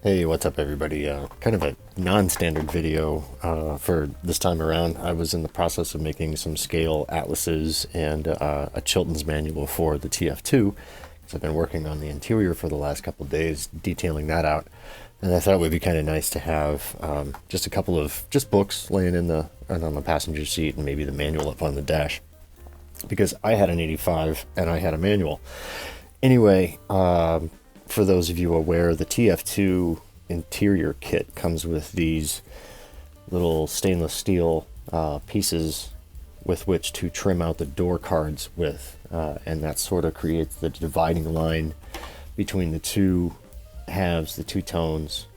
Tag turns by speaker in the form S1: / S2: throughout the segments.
S1: Hey, what's up, everybody? Kind of a non-standard video for this time around. I was in the process of making some scale atlases and a Chilton's manual for the TF2. So I've been working on the interior for the last couple of days, detailing that out. And I thought it would be kind of nice to have just a couple of books laying in on the passenger seat and maybe the manual up on the dash. Because I had an 85 and I had a manual. Anyway, for those of you aware, the TF2 interior kit comes with these little stainless steel pieces with which to trim out the door cards with, and that sort of creates the dividing line between the two halves, the two tones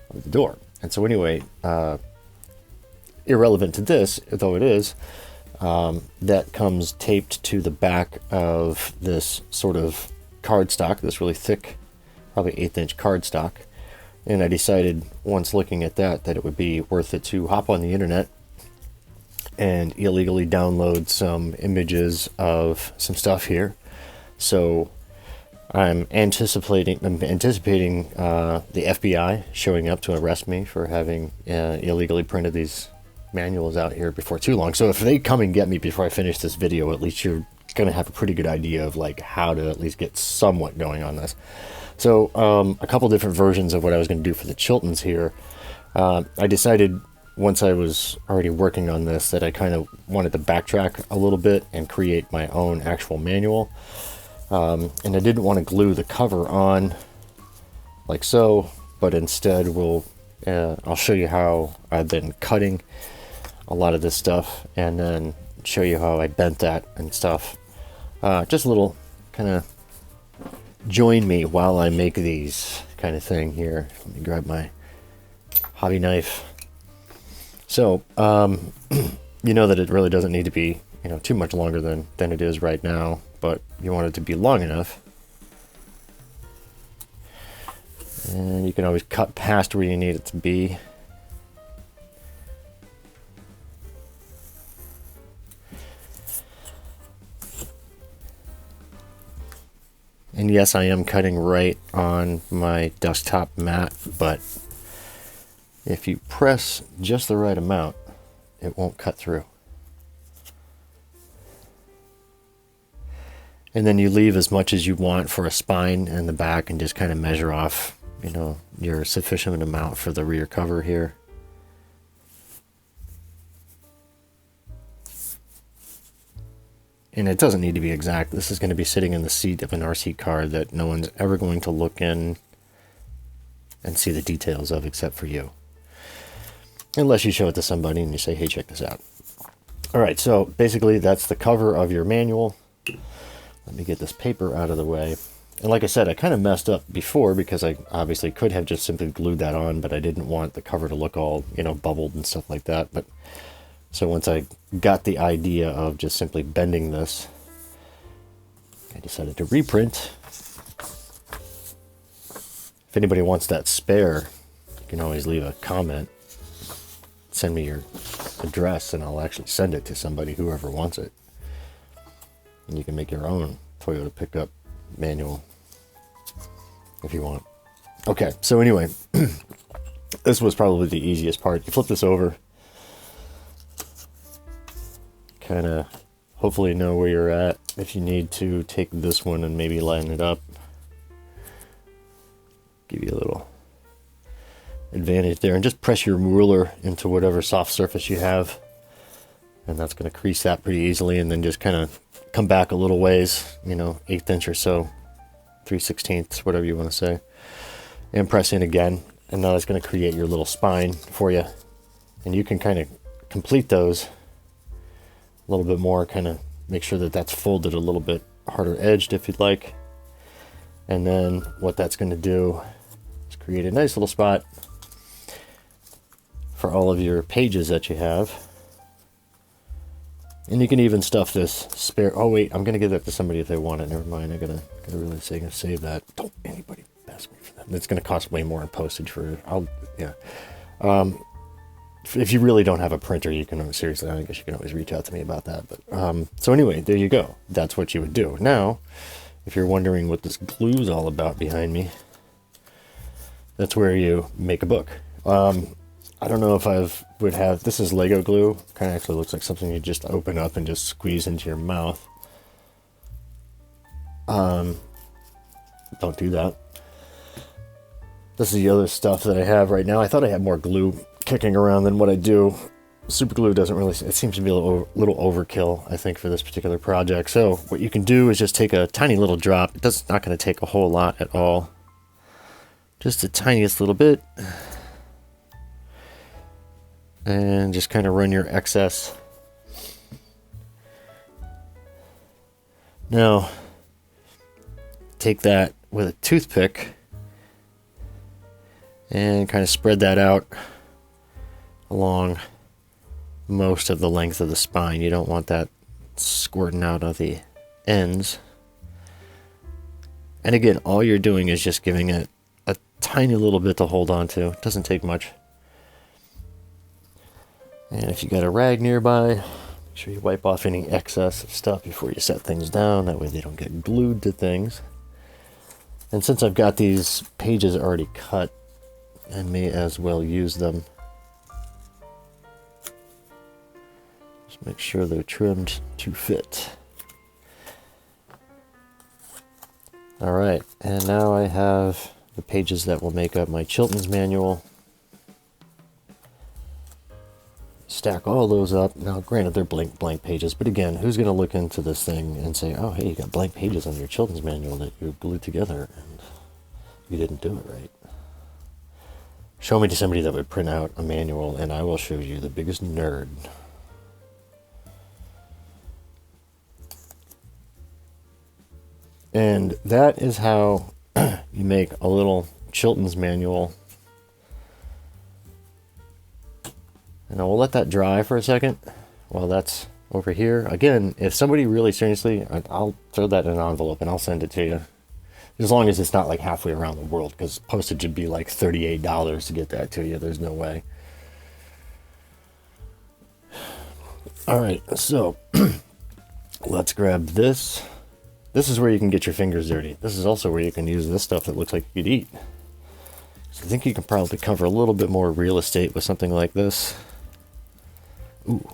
S1: of the door. And so anyway, irrelevant to this, though it is, that comes taped to the back of this sort of cardstock, this really thick, probably 1/8 cardstock. And I decided, once looking at that it would be worth it to hop on the internet and illegally download some images of some stuff here. So I'm anticipating the FBI showing up to arrest me for having illegally printed these manuals out here before too long. So if they come and get me before I finish this video, at least you're going to have a pretty good idea of like how to at least get somewhat going on this. So a couple different versions of what I was going to do for the Chiltons here. I decided once I was already working on this that I kind of wanted to backtrack a little bit and create my own actual manual. And I didn't want to glue the cover on like so, but instead I'll show you how I've been cutting a lot of this stuff and then show you how I bent that and stuff. Just a little kind of join me while I make these kind of thing here. Let me grab my hobby knife. So, you know that it really doesn't need to be, too much longer than it is right now, but you want it to be long enough. And you can always cut past where you need it to be. And yes, I am cutting right on my desktop mat, but if you press just the right amount, it won't cut through. And then you leave as much as you want for a spine in the back and just kind of measure off, your sufficient amount for the rear cover here. And it doesn't need to be exact. This is going to be sitting in the seat of an RC car that no one's ever going to look in and see the details of except for you. Unless you show it to somebody and you say, hey, check this out. All right, so basically that's the cover of your manual. Let me get this paper out of the way. And like I said, I kind of messed up before because I obviously could have just simply glued that on, but I didn't want the cover to look all, bubbled and stuff like that. But so once I got the idea of just simply bending this, I decided to reprint. If anybody wants that spare, you can always leave a comment. Send me your address and I'll actually send it to somebody, whoever wants it. And you can make your own Toyota pickup manual if you want. Okay, so anyway, this was probably the easiest part. You flip this over. Kind of hopefully know where you're at. If you need to take this one and maybe line it up, give you a little advantage there, and just press your ruler into whatever soft surface you have, and that's going to crease that pretty easily. And then just kind of come back a little ways, 1/8 inch or so, 3/16, whatever you want to say, and press in again. And now that's going to create your little spine for you, and you can kind of complete those a little bit more, kind of make sure that that's folded a little bit harder edged if you'd like. And then what that's going to do is create a nice little spot for all of your pages that you have. And you can even stuff this spare. Oh wait, I'm going to give that to somebody if they want it. Never mind, I gotta really save that. Don't anybody ask me for that. It's going to cost way more in postage for. If you really don't have a printer, you can seriously, I guess you can always reach out to me about that. But so anyway, there you go. That's what you would do. Now, if you're wondering what this glue is all about behind me, That's where you make a book. I don't know if would have, this is Lego glue. Kind of actually looks like something you just open up and just squeeze into your mouth. Don't do that. This is the other stuff that I have right now. I thought I had more glue kicking around than what I do. Super glue doesn't really, it seems to be a little overkill, I think, for this particular project. So what you can do is just take a tiny little drop. It's not going to take a whole lot at all. Just the tiniest little bit. And just kind of run your excess. Now, take that with a toothpick and kind of spread that out along most of the length of the spine. You don't want that squirting out of the ends. And again, all you're doing is just giving it a tiny little bit to hold on to. It doesn't take much. And if you got a rag nearby, make sure you wipe off any excess stuff before you set things down. That way they don't get glued to things. And since I've got these pages already cut, I may as well use them. Just make sure they're trimmed to fit. Alright, and now I have the pages that will make up my Chilton's manual. Stack all those up. Now, granted, they're blank pages, but again, who's going to look into this thing and say, oh, hey, you got blank pages on your Chilton's manual that you glued together and you didn't do it right? Show me to somebody that would print out a manual and I will show you the biggest nerd. And that is how you make a little Chilton's manual. And we'll let that dry for a second while that's over here. Again, if somebody really seriously, I'll throw that in an envelope and I'll send it to you. As long as it's not like halfway around the world, because postage would be like $38 to get that to you. There's no way. All right, so let's grab this. This is where you can get your fingers dirty. This is also where you can use this stuff that looks like you could eat. So I think you can probably cover a little bit more real estate with something like this. Ooh.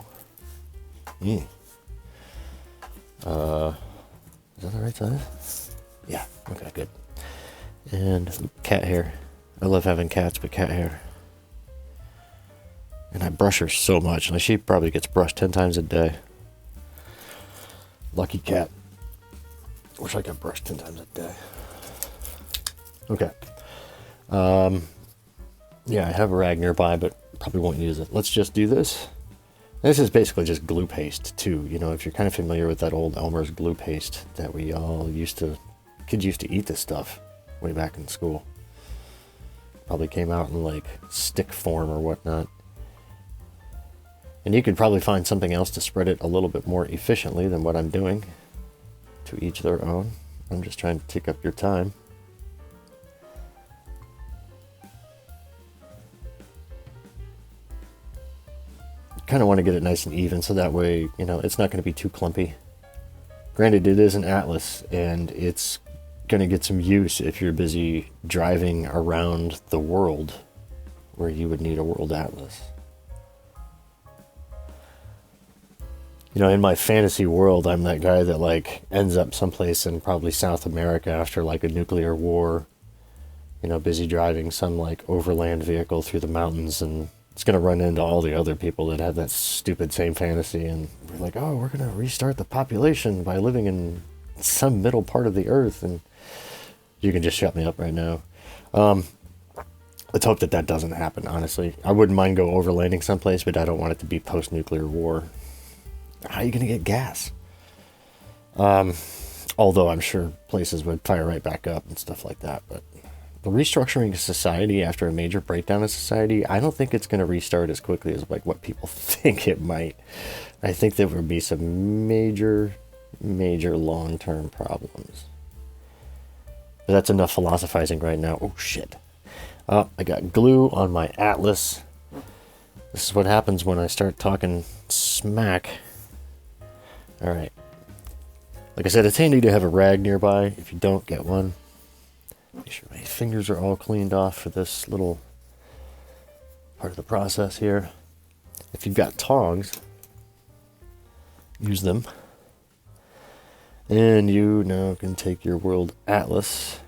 S1: Yeah. Is that the right size? Yeah. Okay, good. And cat hair. I love having cats, but cat hair. And I brush her so much. Like, she probably gets brushed 10 times a day. Lucky cat. Wish I got brushed 10 times a day. Okay. Yeah, I have a rag nearby, but probably won't use it. Let's just do this. This is basically just glue paste too. You know, if you're kind of familiar with that old Elmer's glue paste that we all kids used to eat this stuff way back in school. Probably came out in like stick form or whatnot. And you could probably find something else to spread it a little bit more efficiently than what I'm doing. To each their own. I'm just trying to take up your time. Kind of want to get it nice and even so that way, you know, it's not going to be too clumpy. Granted, it is an atlas and it's going to get some use if you're busy driving around the world where you would need a world atlas. You know, in my fantasy world, I'm that guy that like ends up someplace in probably South America after like a nuclear war, you know, busy driving some like overland vehicle through the mountains, and it's going to run into all the other people that have that stupid same fantasy, and we're like, oh, we're going to restart the population by living in some middle part of the earth, and you can just shut me up right now. Let's hope that doesn't happen, honestly. I wouldn't mind go overlanding someplace, but I don't want it to be post-nuclear war. How are you going to get gas? Although I'm sure places would fire right back up and stuff like that, but the restructuring of society after a major breakdown of society, I don't think it's going to restart as quickly as like what people think it might. I think there would be some major long-term problems. But that's enough philosophizing right now. Oh shit. Oh, I got glue on my atlas. This is what happens when I start talking smack. Alright. Like I said, it's handy to have a rag nearby if you don't get one. Make sure my fingers are all cleaned off for this little part of the process here. If you've got tongs, use them. And you now can take your World Atlas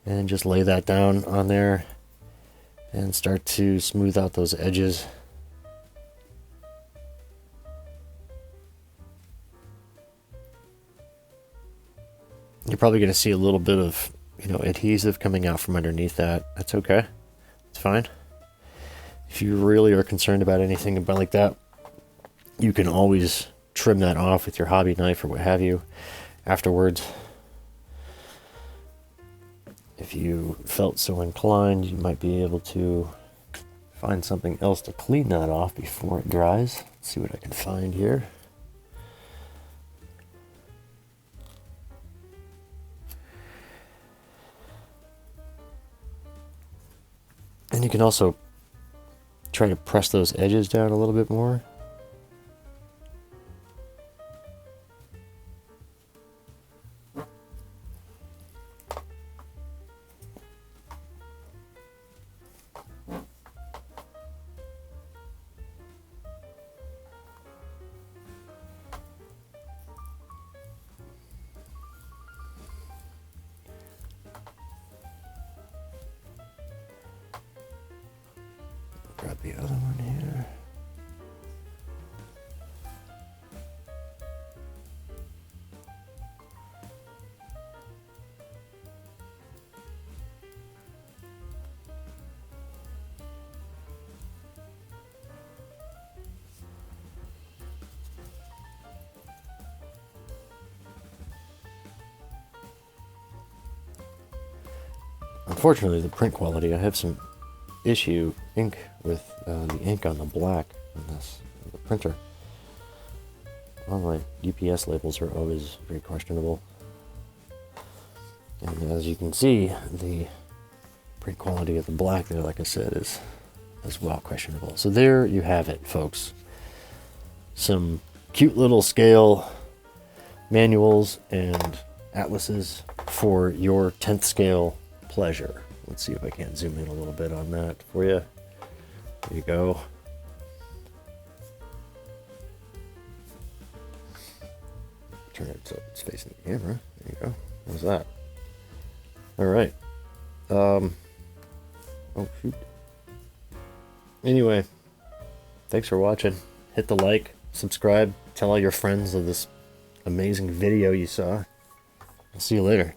S1: and just lay that down on there and start to smooth out those edges. You're probably going to see a little bit of, adhesive coming out from underneath that. That's okay. It's fine. If you really are concerned about anything about like that, you can always trim that off with your hobby knife or what have you afterwards. If you felt so inclined, you might be able to find something else to clean that off before it dries. Let's see what I can find here. And you can also try to press those edges down a little bit more. Grab the other one here. Unfortunately, the print quality, I have some issue with the ink on the black on this the printer. All my UPS labels are always very questionable, and as you can see, the print quality of the black there, like I said, is as well questionable. So there you have it, folks. Some cute little scale manuals and atlases for your 10th scale pleasure. Let's see if I can't zoom in a little bit on that for you. There you go. Turn it so it's facing the camera. There you go. How's that? All right. Oh, shoot. Anyway, thanks for watching. Hit the like, subscribe, tell all your friends of this amazing video you saw. I'll see you later.